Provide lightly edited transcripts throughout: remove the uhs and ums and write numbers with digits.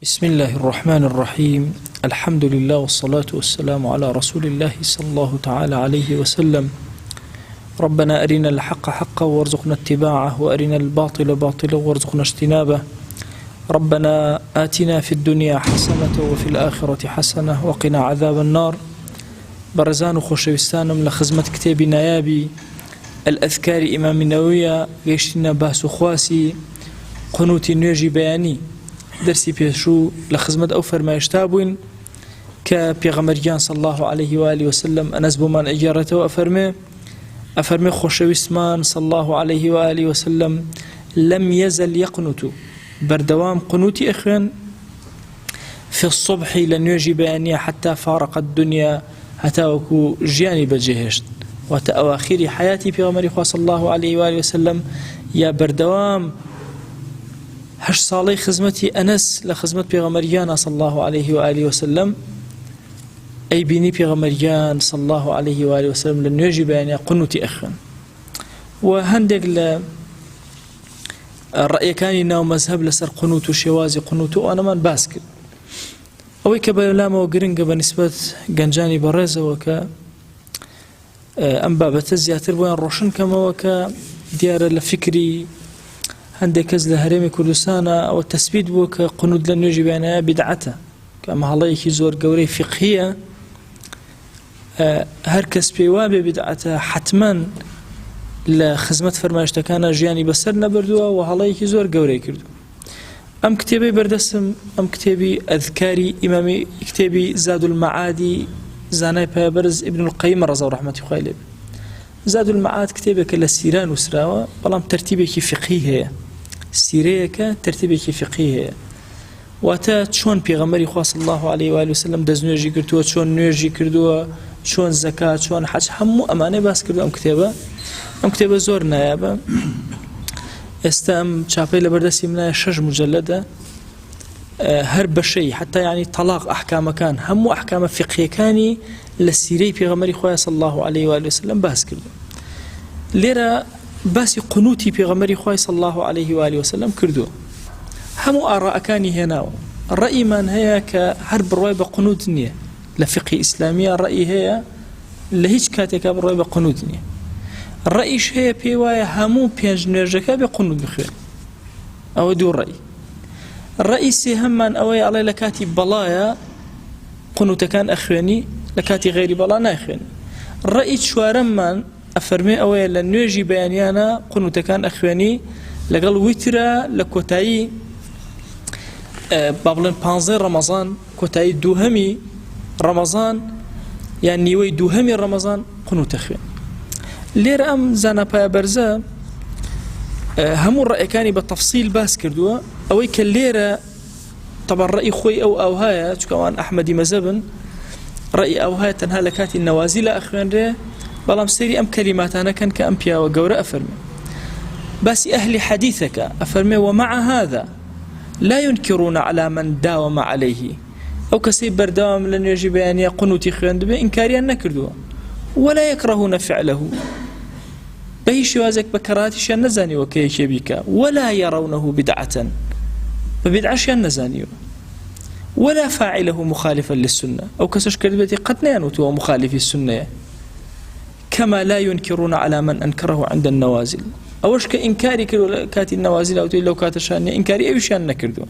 بسم الله الرحمن الرحيم. الحمد لله والصلاة والسلام على رسول الله صلى الله تعالى عليه وسلم. ربنا أرنا الحق حقا وارزقنا اتباعه وأرنا الباطل باطلا وارزقنا اجتنابه. ربنا آتنا في الدنيا حسنة وفي الآخرة حسنة وقنا عذاب النار. برزان خوشوستانم لخزمة كتاب نيابي الأذكار إمام النووي قيشتنا باس خواسي قنوت نيجي بياني درسي بيشو لخزمة أو فرمايشتا بوين كبيغمريان صلى الله عليه وآله وسلم أنس بمان إجارته أفرمي خوشوستمان صلى الله عليه وآله وسلم لم يزل يقنت بردوام قنوتي إخوان في الصبح لن يجي بياني حتى فارق الدنيا حتى وكو جياني بجهشت وتأواخير حياتي بيغمري صلى الله عليه وآله وسلم يا بردوام 8 ساڵەی خزمەتی ئەنەس لە خزمەت پێغەمبەریانە صلى الله عليه وآله وسلم ئەی بینی پێغەمبەریان صلى الله عليه وآله وسلم لە نوێژی بەیانیا قنوتی ئەخوێن و هەندێک لە ڕەئیەکانی ناو مەزهەب لەسەر قنوت و شێوازی قنوت و ئەنەمان باس کرد. ئەوەی کە بەلامەوە گرنگە بەنسبەت گەنجانی بەڕێزەوە کە ئەم بابەتە زیاتر بۆیان ڕۆشن کەمەوە کە دیارە لە فکری هەندێک کەس لە هەرێمی کوردستانە ئەوە تەسبیت بووە کە قنوت لە نوێژی بەیانیا بیدعەتە کە ئەمە هەڵەیەکی زۆر گەورەی فقهیە. هەر کەس پێی وابێ بیدعەتە حتمەن لە خزمەت فەرمایشتەکانە ژیانی بەسەر نەبردووە و هەڵەیەکی زۆر گەورەی کردو. ئەم کتێبەی بەردەستم ئەم کتێبی ئەذکاری ئیمامی کتێبی زاد المعادی زانای پایەبەرز ابن القەیم ڕەزا و ڕەحمەتی خوای لێ بێ. زاد المعاد کتێبێکە لە سیران وسراوە بەڵام تەرتیبێکی فقهی هەیە، سیرەیەکە تەرتیبێکی فقهی هەیە، واتە چۆن پێغەمبەری خوا صلی الله عليه و آله وسلم دەستنوێژی کردووە، چۆن نوێژی کردووە، چۆن زەکات، چۆن حەج، هەموو ئەمانەی باس کردووە. ئەم کتێبە زۆر نایابە. ئێستا ئەم چاپەی لە بەردەستی منایە 6 مجەلەدە، هەر بەشەی حتا یعنی تەلاق ئەحکامەکان هەموو ئەحکامە فقهیەکانی لە سیرەی پێغەمبەری خوا صلی الله عليه و آله وسلم باس کردووە. لێرە باسی قنوتی پێغەمبەری خوا صلی الله عليه و آله وسلم کردووە، هەموو ئاڕاءەکانی هێناوە. ڕەئیمان هەیە کە هەر بڕوای بە قنوت نییە لە فقهی ئیسلامیە، ڕەئی هەیە لە هیچ کاتێکا بڕوای بە قنوت نییە. ڕەئیش هەیە پێی وایە هەموو پێنج نوێژەکە بێ قنوت بخوێن، ئەوە دوو ڕەئی. ڕەئی سێهەممان ئەوەیە ئەڵێ لە کاتی بەڵایە قنوتەکان ئەخوێنی، لە کاتی غەیری بەڵا ناخوێنی. ڕەئی چوارەممان ئەفەرمێ ئەوەیە لە نوێژی بەیانیانە قنوتەکان ئەخوێنی لەگەڵ ویترە لە کۆتایی با بڵێن 15 ڕەمەزان، کۆتایی دووهەمی ڕەمەزان یان نیوەی دووهەمی ڕەمەزان قنوتە خوێن. لێرە ئەم زانە پایەبەرزە هەموو ڕەئیەکانی بە تەفسیل باس کردووە. ئەوەی کە لێرە طبعا ڕەئی خۆی ئەو هەیە چونکە ئەوان ئەحمەدی مەزەبن، ڕەئی ئەو هەیە تەنها لە کاتی نەوازی لە ئەخوێنرێ، بەڵام سەیری ئەم کەلیماتانەکەن کە ئەم پیاوە گەورە ئەفەرمێ. باسی ئەهلی حەدیثەکە ئەفەرمێ ومع هذا لا ينكرون على من داوم عليه. ئەو کەسەی بەردەوام لە نوێژی بەیانیا قنوتی خوێندبێ ئینکاریان نەکردووە، ولا يكرهون فعله، بە هیچ شێوازێک بە کەڕاتیشیان نەزانیوە کە یەکێ بیکە، ولا يرونه بدعة، بە بدعەشیان نەزانیوە، ولا فاعله مخالفا للسنة، أو كسش كذبتي قد نانوتوا مخالفي السنة، كما لا ينكرون على من أنكره عند النوازل. أوش كإنكاري كاتي النوازل أو لو كاتشان إنكاري أيشان نكردوا،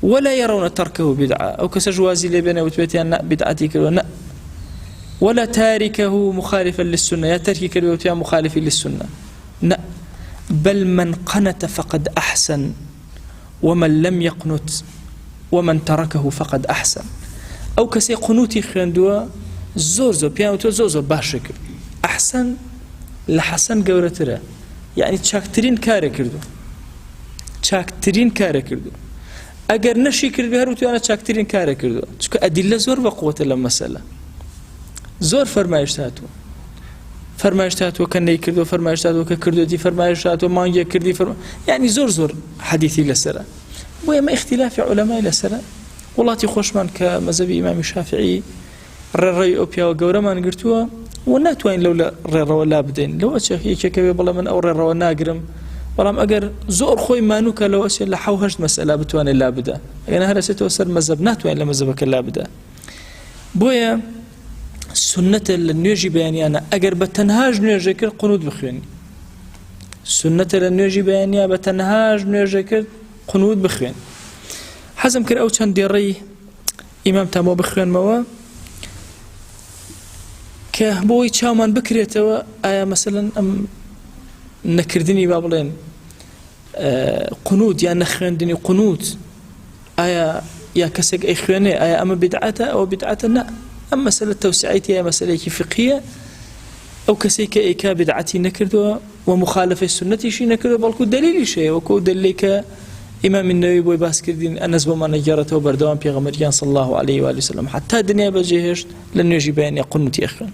ولا يرون تركه بدعة، أو كسش وازل بين وتبتيان بدعتي كروا، ولا تاركه مخالفا للسنة، يا تركي كروا مخالفي للسنة، بل من قنت فقد أحسن، ومن لم يقنت ومن تركه فقد أحسن. أو كسي قنوتي خندوا زور بيانوتو زور باشكر أحسن لحسن قورتره، يعني چاکترین کار کردو، چاکترین کار کردو. اگر نشی کرد به هر تو انا چاکترین کار کردو، چون ادله زور و قوت المساله زور فرمایشتاتو کنی کردو، فرمایشتاتو که کردو دی، فرمایشتاتو مانگی کردی، يعني زور حديثي لسره. وما اختلاف علماء لسره. والله خوشمان كمذهب امام الشافعي الرأي أوبيا وجورمان قرتوا وناتوين لولا ريرا ولا بدين لو أشياء كبير بلا من أو ريرا وناقرم بەڵام ئەگەر زۆر خۆی مانووکە لەوە ئەسێ لە 7 مەسئلە بتوانێت لا بدە ئەگەر هەرەسێتەوە سەر مەزەب ناتوانێت لە مەزەبەکە لا بدە بۆیە سنەتە لە نوێژی بەیانیانە ئەگەر بە تەنهاش نوێژە کرد قونوت بخوێنی سنەتە لە نوێژی بەیانیا بە تەنهاش نوێژە کرد قونوت بخوێن حەزم کرد ئەو چەند دێڕەی ئیمام تامۆ بخوێنمەوە کە بۆی چاومان بکرێتەوە ئایا مەسەلەن ئەم نەکردنی با بڵێن قونوت یان نەخوێندنی قونوت ئایا یا کەسێک ئەی خوێنێ ئایا ئەمە بدعەتە ئەوە بدعەتە نە ئەم مەسەلە تەوسیعەتی هەیە مەسەلەیەکی فقهیە ئەو کەسێک کە ئەیکا بدعەتی نەکردووە و مخالفەی سنەتیشی نەکردووە بەڵکو دەلیلیش هەیە وەکو دەلیلی کە ئیمام النەووی بۆی باسکردین ئەنەس بۆمان نەگێڕێتەوە بەردەوام پێغەمبەریان صلی الله عليه و آله وسلم حتا دنیا بەجێهێشت لە نوێژی بەیانیا قونوتی ئەخوێن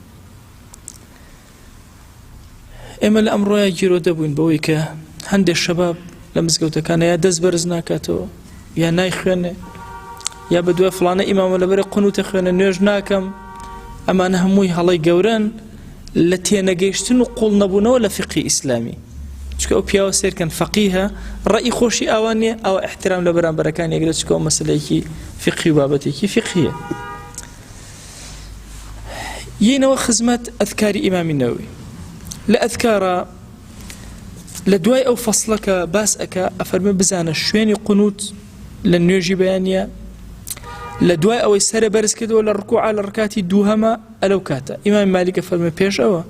ئێمە لە ئەمڕۆیە گیرۆ دەبووین بەوەی کە هەندێک شەباب لە مزگەوتەکانە یا دەست بەرز ناکاتەوە یا نایخوێنێ یا بە دوای فڵانە ئیمامە لەبەرە قونوتە خوێنە نوێژ ناکەم ئەمانە هەمووی هەڵەی گەورەن لە تێنەگەیشتن و قوڵ نەبوونەوە لە فقهی ئیسلامی چکە ئەو پیاوە سێرکەن فەقیهە ڕەئی خۆشی ئاوان نیە ئەوە احترام لە بەرامبەرەکان یەکرێت چکە ئەو مەسەلەیەکی فقهی و بابەتێکی فقهیە یینەوە خزمەت ئەذکاری ئیمامی نەووی لە ئەذکارە لە دوای ئەو فەسڵەکە باس ئەکا ئەفەرمێ بزانە شوێنی قونوت لە نوێژی بەیانیە لە دوای ئەوەی سەرە بەرز کردەوە لە ڕکوعە لە ڕکاتی دووهەمە ئەلەو کاتە ئیمامی مالیکە فەرمێ پێش ئەوە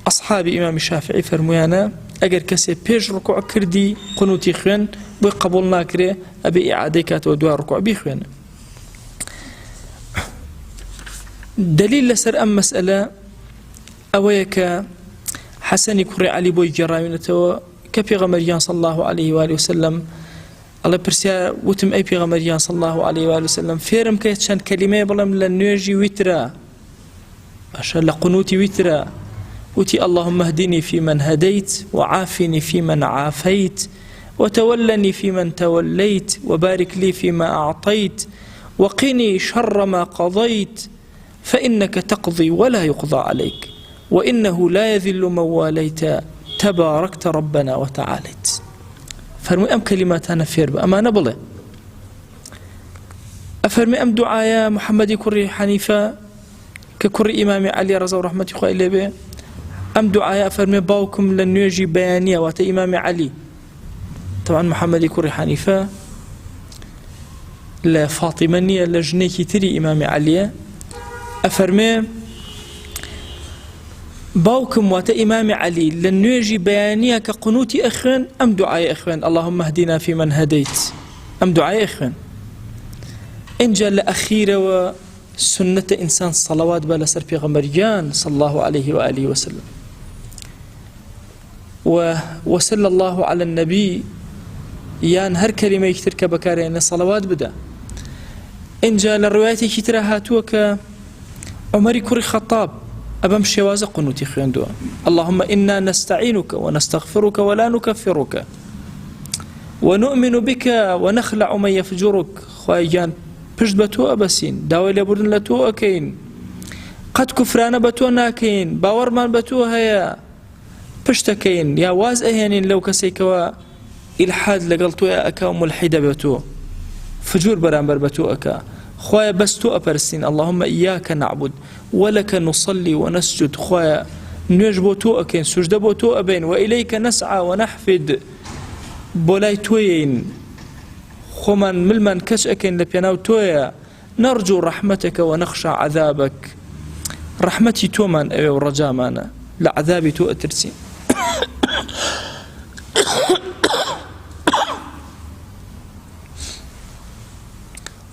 ئەصحابی ئیمامی شافعی فەرمویانە ئەگەر کەسێ پێش ڕکوع کردی قونوتی خوێن بۆی قبول ناکرێ ئەبێ ئیعادەی کاتەوە دوای ڕکوع بیخوێنە دلیل لەسەر ئەم مەسئلە ئەوەیە کە حەسەنی کوڕی عەلی بۆی گێڕاوینەتەوە کە پێغەمبەریان صلی الله عليه و آله وسلم ئەڵێ پرسیار وتم ئەی پێغەمبەریان صلی الله عليه و آله وسلم فێرم کە چەند کەلیمەیە بڵێم لە نوێژی ویترە باشە لە قونوتی ویترە وتي اللهم اهدني فيمن هديت وعافني فيمن عافيت وتولني فيمن توليت وبارك لي فيما أعطيت وقني شر ما قضيت فإنك تقضي ولا يقضى عليك وإنه لا يذل من واليت تباركت ربنا وتعاليت فرمي أم كلمات أنا فير أما نبله أفرمي أم دعايا محمد كري حنيفة ككري إمام علي رضي الله رحمة الله عليه أم دعايا فرمي باوكم لنيجي بيانية وات إمام علي طبعا محمد كري حنيفة لا فاطمة نية لجنيكي تري إمام علي أفرمي باوكم وات إمام علي لنيجي بيانية كقنوتي أخوان أم دعايا أخوان اللهم اهدنا في من هديت أم دعايا أخوان إن جاء لأخيرة وسنة إنسان صلوات بلا سر في غمريان صلى الله عليه وآله وسلم وصلى الله على النبي يان هر كلمة يكترك بكارين صلوات بدا إن جاء للروايات كترها هاتوك عمر كري خطاب أبم شوازة قنوتي خياندوا اللهم إنا نستعينك ونستغفرك ولا نكفرك ونؤمن بك ونخلع من يفجرك خوايجان پشت بتو أبسين داوي لبردن لتو أكين قد كفران بتو ناكين باورمان بتو هيا پشتكين يا واز أهينين لو كسيكوا إلحاد لقلتو أكا ملحدة بتو فجور برامبر بتو أكا خوايا بس تو أبرسين اللهم إياك نعبد ولك نصلي ونسجد خوايا نوج بوتو أكين سجد بوتو أبين وإليك نسعى ونحفد بولاي توين خمان ملمن كش أكين لبيناو تويا نرجو رحمتك ونخشى عذابك رحمتي تومان أبي ورجاء مانا لعذابي تو أترسين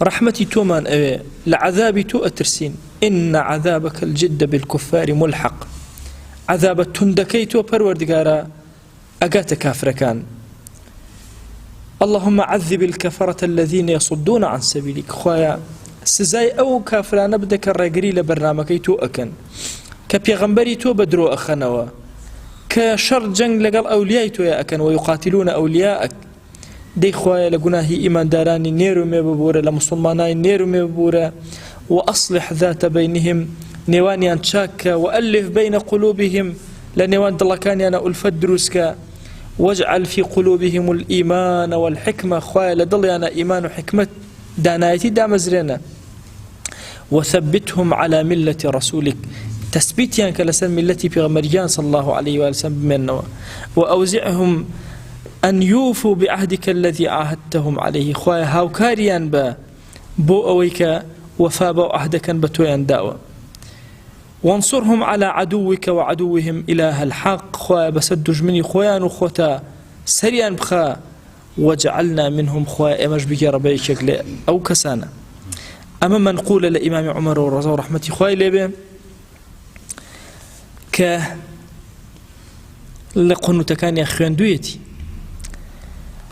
رحمتي تومان أبي لعذابي تو أترسين إن عذابك الجد بالكفار ملحق عذاب التندكيتو پروردگارا أقات كافر كان اللهم عذب الكفرة الذين يصدون عن سبيلك خوايا سزاي أو كافران بدك الرقري لبرنامكي تو أكن كبيغمبري تو بدرو أخنوا كشر جنگ لقل أولياء تو أكن ويقاتلون أولياءك دي خوايا لقناهي إيمان داراني نيرو مببورة لمسلماناي نيرو مببورة وأصلح ذات بينهم نيوانيان شاكا وألف بين قلوبهم لنيوان دلكاني أنا ألفت دروسك واجعل في قلوبهم الإيمان والحكمة خواه لدليانا إيمان وحكمة دانايتي دامزرنا وثبتهم على ملة رسولك تثبيتيان كلسن ملتي بغمريان صلى الله عليه وسلم منه وأوزعهم أن يوفوا بعهدك الذي عاهدتهم عليه خواه هاوكاريان بو أويك وفابوا عهدك بتويان داوة وانصرهم على عدوك وعدوهم إله الحق خواه بسدج مني خوان وخوتا سريان بخا وجعلنا منهم خواه امش بك ربيك أو كسانا أما من قول لإمام عمر ورضا ورحمة خواه لبه لقنوت كان يخوان دويتي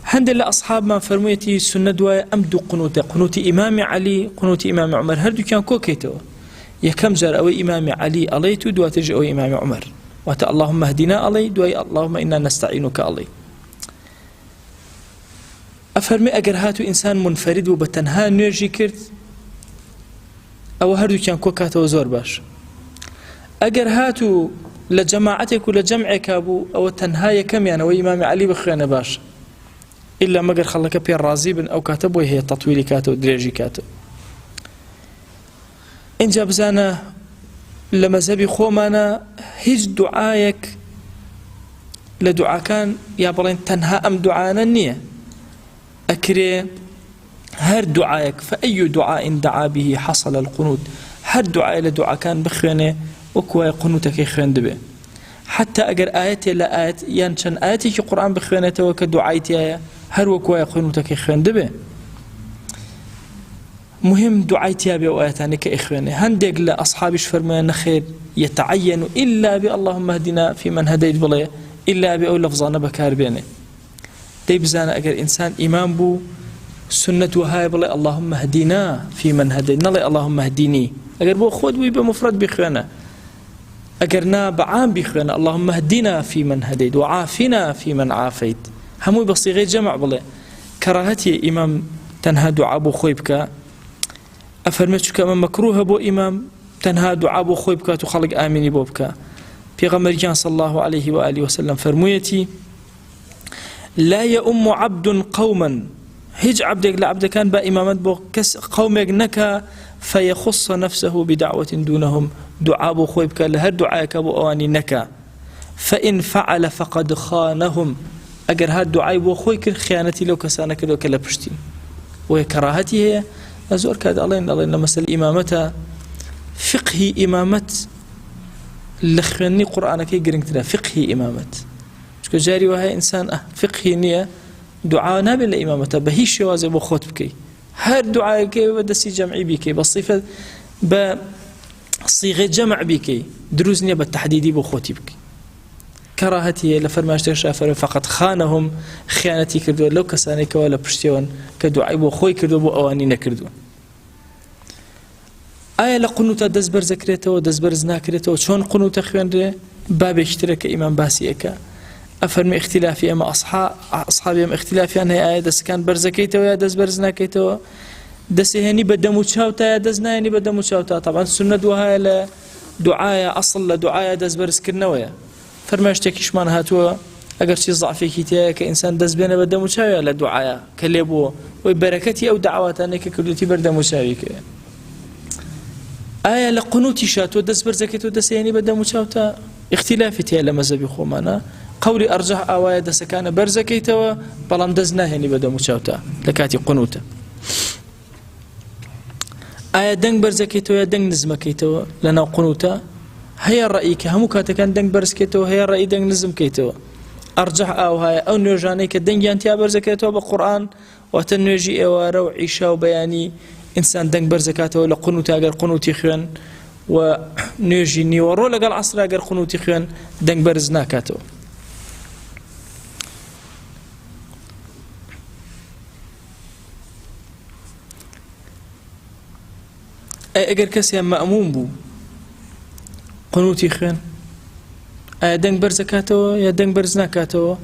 هند أصحاب ما فرميتي سنة دواء أمدو قنوت إمام علي قنوت إمام عمر هردو كان كوكيتو يكم جار أو إمام علي عليتو دوا تجي أو إمام عمر واتا اللهم اهدنا علي دوا اللهم إنا نستعينك علي أفرمي أجر هاتو إنسان منفرد وبتنها نيرجي كرت أو هردو كان كوكاتو زور باش أجر هاتو لجماعتك ولجمعك أبو أو تنهاية كم يعني وإمام علي بخيانة باش إلا ما قر خلك بير رازي بن أو كاتب وهي تطويل كاتب دريجي كاتب إن جاب زانا لما زبي خومانا هج دعايك لدعاء كان يا بلين تنهى أم دعانا النية أكري هر دعايك فأي دعاء دعا به حصل القنوت هر دعاء لدعاء كان بخيانة وكوا قنوتك يخوان دبي حتى أجر آياتي لا آيات ينشن آياتي في القرآن بخوانته وكدعايتي هر وكوا قنوتك يخوان دبي مهم دعايتي أبي وآياتاني كإخواني هندق لأصحابش فرمان خير يتعين إلا باللهم اهدنا في من هديت بلي إلا أبي أو لفظانا بكار بيني دي بزانا أجر إنسان إمام بو سنة وهاي بلي اللهم اهدنا في من هديت نلي اللهم اهديني أجر بو خود ويبقى مفرد بخوانا أجرنا بعام بخوانا اللهم اهدنا في من هديت وعافنا في من عافيت همو بصيغة جمع بلي كراهتي إمام تنهى دعاء بو خويبك أفرمتش كما مكروه بو إمام تنهى دعاء بو خويبك تخلق آميني بوبك پیغمبر صلى الله عليه وآله وسلم فرمويتي لا يؤم عبد قوما هج عبدك لعبد كان با إمامات بو قومك نكا فيخص نفسه بدعوة دونهم دعاء بو خويبك لهر دعاءك بو أواني نكا فإن فعل فقد خانهم أجر هاد دعاء بو خويك خيانتي لو كسانك لو كلبشتي وكراهتي هي أزور كاد الله مثل إمامتها فقهي إمامة لخني قرآنك يقرنك فقهي إمامة شكو جاري وهي إنسان فقهي نية دعاء نابل لإمامته بهيش شوازي بو خوت بكي هر دعاء كي بدسي جمعي بكي بصفة بصيغة جمع بكي دروزني بالتحديدي بو خوتي بكي كراهتي لفرماش شافر فقط خانهم خيانتي كردو لو كسانك ولا بشتيون كدعاء بو خوي كردو بو أواني نكردو آية لقنوتا دزبر ذكرته ودزبر زناكرته شون قنوتا خوان باب اشترك إمام باسيك أفرمي اختلافي أما أصحابي أما اختلافي أنها آية دس كان برزكيته ويا دزبر زناكيته دس هني بدمو تشاوتا يا دزنا هني بدمو تشاوتا طبعا السنة وهاي لدعاية أصل لدعاية دزبر سكرنويا فرماشتكيش مان هاتوا اگر شي ضعفي كيتيا كإنسان دز بين بدا مشاوي على دعاء كليبو وبركتي أو دعوات أنك كلتي بردا مشاوي آية لقنوتي شاتو دز برزكتو دس يعني بدا مشاوتا اختلافي لما زبي خومانا قولي أرجح آوايا دس كان برزكيتو بلام دزنا يعني بدا مشاوتا لكاتي قنوتا آية دنگ برزكيتو يا دنگ نزمكيتو لنا قنوتا هيا الرأي كهمو كان دنگ برز كيتو هيا الرأي دنگ نزم كيتو أرجح أو هاي أو نيجاني كدنگ ينتيا برز كيتو بالقرآن وتنجي إوارة وعيشة وبياني إنسان دنگ برز كيتو لقنوتا أجر قنوتي خيان ونيجي نيورو لقى العصر أجر قنوتي خيان دنگ برز ناكاتو أجر كسي مأمون بو قنوتي خين دنگ برز كاتو يا دنگ برز ناكاتو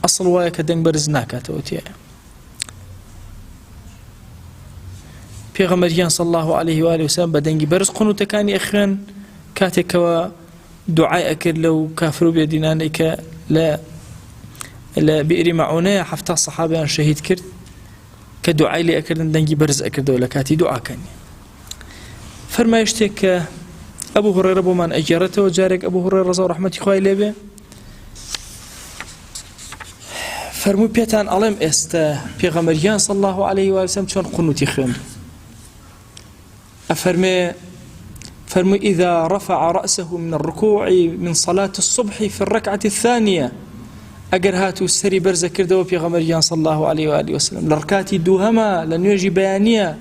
أصل وايا كدنگ برز ناكاتو تيا پیغمبر صلى الله عليه وآله وسلم بدنگي برز قنوت كان يخين كاتك دعاء أكر لو كافروا بيدينانك لا لبئر معونة حفتا الصحابة شهيد كرد كدعاء لي أكردن دنجي برز أكرد ولا كاتي دعاء كان فرما يشتك أبو هريرة بمان أجارته وجارك أبو هريرة رضي رحمة خواه لبه فرمو بيتان علم استا پیغمبریان صلى الله عليه وسلم چون قنوتي خوند فرمو إذا رفع رأسه من الركوع من صلاة الصبح في الركعة الثانية أجر هاتو السري برزة كردوا پیغمبریان صلى الله عليه وآله وسلم لركاتي دوهما لنيجي بيانية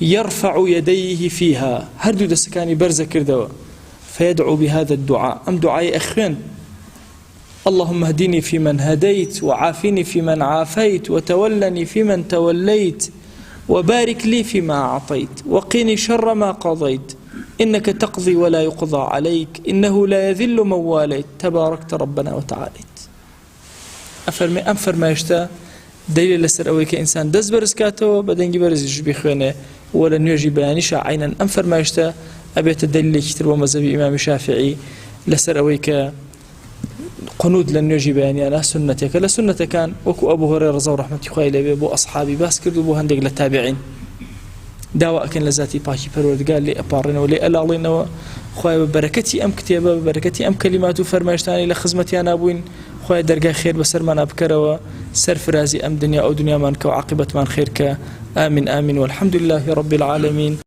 يرفع يديه فيها هردو دسكاني برزة كردوا فيدعو بهذا الدعاء أم دعاء أخوان اللهم اهدني فيمن هديت وعافني فيمن عافيت وتولني فيمن توليت وبارك لي فيما أعطيت وقني شر ما قضيت إنك تقضي ولا يقضى عليك إنه لا يذل من واليت تباركت ربنا وتعاليت أفرمي ما يشتا دليل لسر أويك إنسان دز برزكاته بدنجي برزيش بيخوانه ولا نيجي بيانيش عينا أنفر ما يشتا أبيت الدليل كتير ومذهب إمام الشافعي لسر أويك قنود لن يجي بياني أنا سنتك لا سنة كان وكو أبو هريرة رضي رحمة خواه لبي بو أصحابي باس كردو بو هندق للتابعين داوا أكن لذاتي باكي پرورد قال لي أبارنا ولي ألالينا خواه ببركتي أم كتابة ببركتي أم كلمات فرماشتاني لخزمتي أنا أبوين خواه درقا خير بسر من أبكر وسر فرازي أم دنيا أو دنيا منك وعاقبة من خيرك آمين آمين والحمد لله رب العالمين.